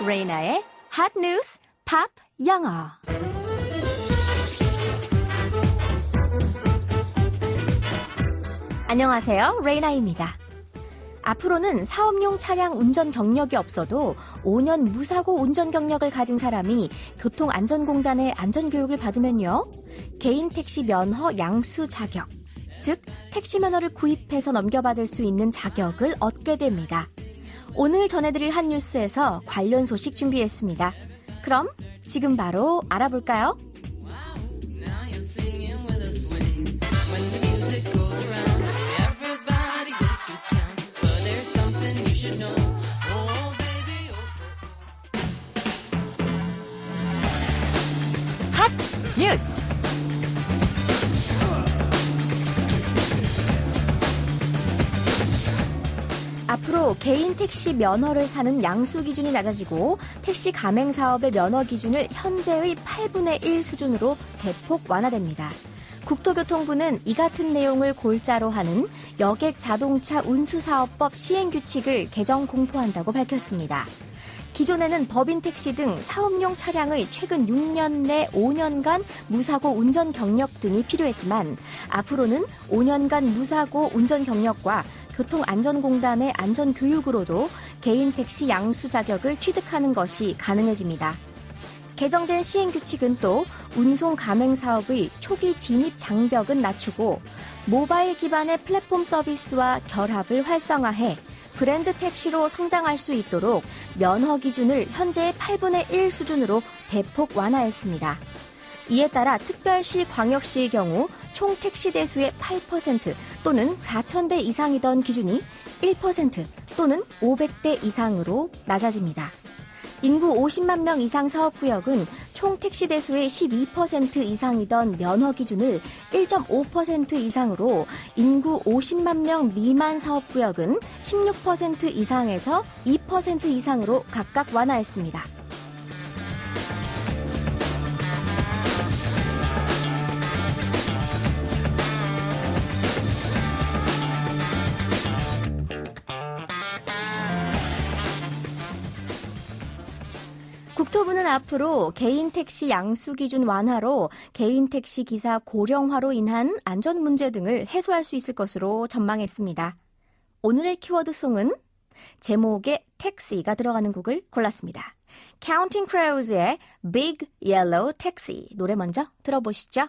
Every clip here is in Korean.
레이나의 Hot News 팝 영어. 안녕하세요, 레이나입니다. 앞으로는 사업용 차량 운전 경력이 없어도 5년 무사고 운전 경력을 가진 사람이 교통안전공단의 안전교육을 받으면요, 개인 택시 면허 양수 자격, 즉 택시 면허를 구입해서 넘겨받을 수 있는 자격을 얻게 됩니다. 오늘 전해드릴 한 뉴스에서 관련 소식 준비했습니다. 그럼 지금 바로 알아볼까요? 핫 뉴스. 앞으로 개인 택시 면허를 사는 양수 기준이 낮아지고 택시 가맹 사업의 면허 기준을 현재의 8분의 1 수준으로 대폭 완화됩니다. 국토교통부는 이 같은 내용을 골자로 하는 여객 자동차 운수사업법 시행규칙을 개정 공포한다고 밝혔습니다. 기존에는 법인 택시 등 사업용 차량의 최근 6년 내 5년간 무사고 운전 경력 등이 필요했지만 앞으로는 5년간 무사고 운전 경력과 교통안전공단의 안전교육으로도 개인 택시 양수 자격을 취득하는 것이 가능해집니다. 개정된 시행규칙은 또 운송 가맹 사업의 초기 진입 장벽은 낮추고 모바일 기반의 플랫폼 서비스와 결합을 활성화해 브랜드 택시로 성장할 수 있도록 면허 기준을 현재의 8분의 1 수준으로 대폭 완화했습니다. 이에 따라 특별시, 광역시의 경우 총 택시 대수의 8% 또는 4,000대 이상이던 기준이 1% 또는 500대 이상으로 낮아집니다. 인구 50만 명 이상 사업구역은 총 택시 대수의 12% 이상이던 면허 기준을 1.5% 이상으로, 인구 50만 명 미만 사업구역은 16% 이상에서 2% 이상으로 각각 완화했습니다. 국토부는 앞으로 개인 택시 양수 기준 완화로 개인 택시 기사 고령화로 인한 안전 문제 등을 해소할 수 있을 것으로 전망했습니다. 오늘의 키워드송은 제목에 택시가 들어가는 곡을 골랐습니다. Counting Crows의 Big Yellow Taxi 노래 먼저 들어보시죠.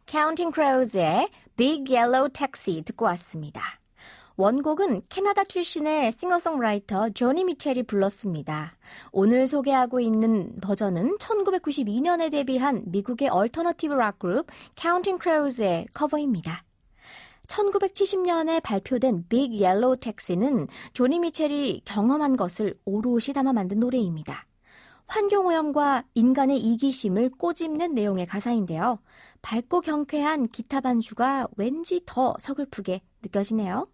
Counting Crows의 Big Yellow Taxi 듣고 왔습니다. 원곡은 캐나다 출신의 싱어송라이터 조니 미첼이 불렀습니다. 오늘 소개하고 있는 버전은 1992년에 데뷔한 미국의 얼터너티브 락 그룹 Counting Crows의 커버입니다. 1970년에 발표된 Big Yellow Taxi는 조니 미첼이 경험한 것을 오롯이 담아 만든 노래입니다. 환경오염과 인간의 이기심을 꼬집는 내용의 가사인데요. 밝고 경쾌한 기타 반주가 왠지 더 서글프게 느껴지네요.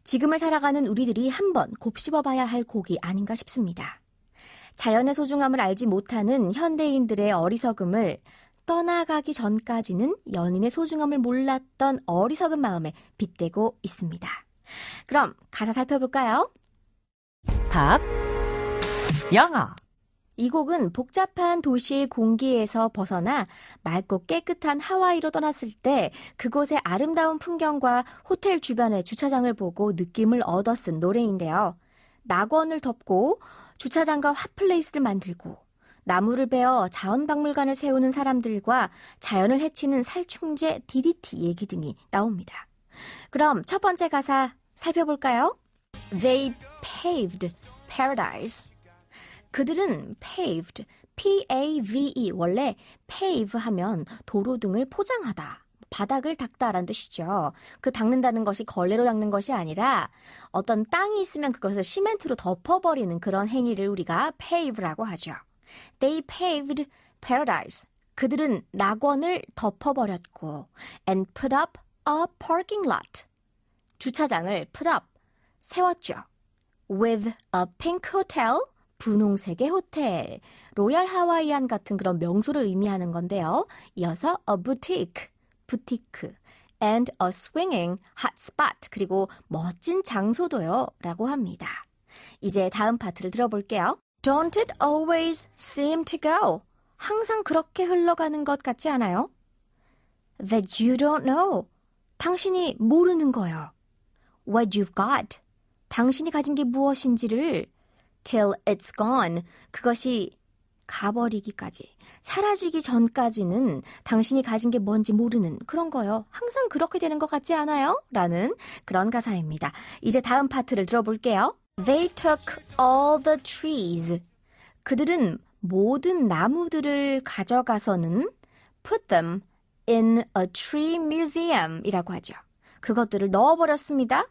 지금을 살아가는 우리들이 한번 곱씹어봐야 할 곡이 아닌가 싶습니다. 자연의 소중함을 알지 못하는 현대인들의 어리석음을, 떠나가기 전까지는 연인의 소중함을 몰랐던 어리석은 마음에 빗대고 있습니다. 그럼 가사 살펴볼까요? 팝 영어. 이 곡은 복잡한 도시 공기에서 벗어나 맑고 깨끗한 하와이로 떠났을 때 그곳의 아름다운 풍경과 호텔 주변의 주차장을 보고 느낌을 얻어 쓴 노래인데요. 낙원을 덮고 주차장과 핫플레이스를 만들고 나무를 베어 자연박물관을 세우는 사람들과 자연을 해치는 살충제 DDT 얘기 등이 나옵니다. 그럼 첫 번째 가사 살펴볼까요? They paved paradise. 그들은 paved, P-A-V-E, 원래 pave 하면 도로 등을 포장하다, 바닥을 닦다라는 뜻이죠. 그 닦는다는 것이 걸레로 닦는 것이 아니라 어떤 땅이 있으면 그것을 시멘트로 덮어버리는 그런 행위를 우리가 pave라고 하죠. They paved paradise. 그들은 낙원을 덮어버렸고 and put up a parking lot. 주차장을 put up, 세웠죠. With a pink hotel. 분홍색의 호텔, 로얄 하와이안 같은 그런 명소를 의미하는 건데요. 이어서 a boutique, 부티크, and a swinging hot spot, 그리고 멋진 장소도요 라고 합니다. 이제 다음 파트를 들어볼게요. Don't it always seem to go? 항상 그렇게 흘러가는 것 같지 않아요? That you don't know. 당신이 모르는 거요. What you've got. 당신이 가진 게 무엇인지를 till it's gone. 그것이 가버리기까지, 사라지기 전까지는 당신이 가진 게 뭔지 모르는 그런 거요. 항상 그렇게 되는 것 같지 않아요? 라는 그런 가사입니다. 이제 다음 파트를 들어볼게요. They took all the trees. 그들은 모든 나무들을 가져가서는 put them in a tree museum 이라고 하죠. 그것들을 넣어버렸습니다.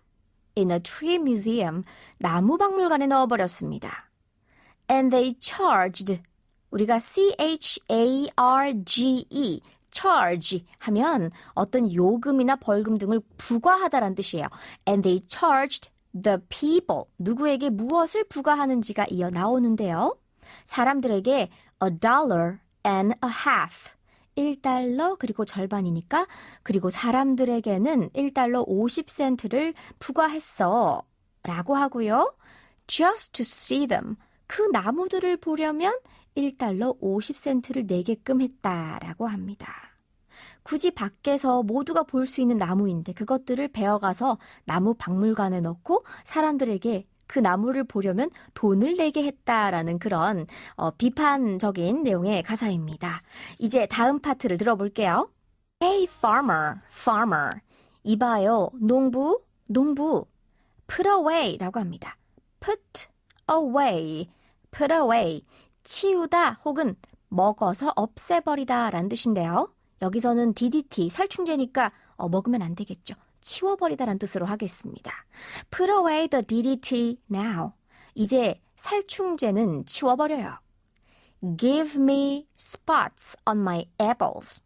In a tree museum, 나무 박물관에 넣어버렸습니다. And they charged. 우리가 charge, charge 하면 어떤 요금이나 벌금 등을 부과하다란 뜻이에요. And they charged the people. 누구에게 무엇을 부과하는지가 이어 나오는데요. 사람들에게 $1.50. $1 그리고 절반이니까 그리고 사람들에게는 $1.50를 부과했어 라고 하고요. Just to see them. 그 나무들을 보려면 $1.50를 내게끔 했다라고 합니다. 굳이 밖에서 모두가 볼 수 있는 나무인데 그것들을 베어가서 나무 박물관에 넣고 사람들에게 그 나무를 보려면 돈을 내게 했다라는 그런 비판적인 내용의 가사입니다. 이제 다음 파트를 들어볼게요. Hey farmer, farmer. 이봐요, 농부, 농부. Put away라고 합니다. Put away, put away. 치우다 혹은 먹어서 없애버리다 라는 뜻인데요. 여기서는 DDT, 살충제니까 먹으면 안 되겠죠. 치워버리다라는 뜻으로 하겠습니다. Put away the DDT now. 이제 살충제는 치워버려요. Give me spots on my apples.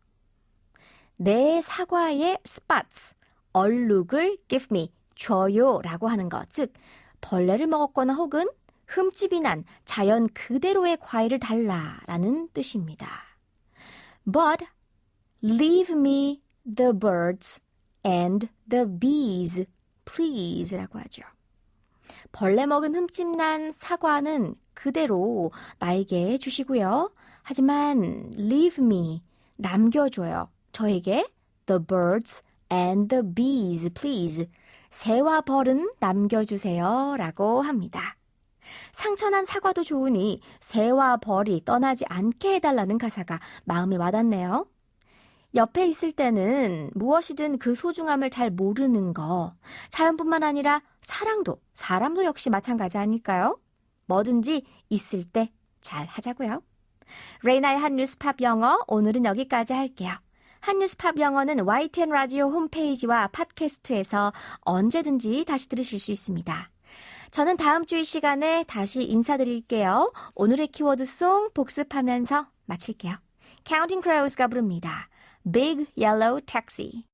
내 사과에 spots, 얼룩을 give me, 줘요 라고 하는 것. 즉, 벌레를 먹었거나 혹은 흠집이 난 자연 그대로의 과일을 달라라는 뜻입니다. But leave me the birds and the bees, please 라고 하죠. 벌레 먹은 흠집난 사과는 그대로 나에게 주시고요. 하지만 leave me, 남겨줘요. 저에게 the birds and the bees, please. 새와 벌은 남겨주세요 라고 합니다. 상처난 사과도 좋으니 새와 벌이 떠나지 않게 해달라는 가사가 마음에 와닿네요. 옆에 있을 때는 무엇이든 그 소중함을 잘 모르는 거. 자연뿐만 아니라 사람도 역시 마찬가지 아닐까요? 뭐든지 있을 때 잘 하자고요. 레이나의 한뉴스팝 영어 오늘은 여기까지 할게요. 한뉴스팝 영어는 YTN 라디오 홈페이지와 팟캐스트에서 언제든지 다시 들으실 수 있습니다. 저는 다음 주 이 시간에 다시 인사드릴게요. 오늘의 키워드송 복습하면서 마칠게요. Counting Crows가 부릅니다. Big Yellow Taxi.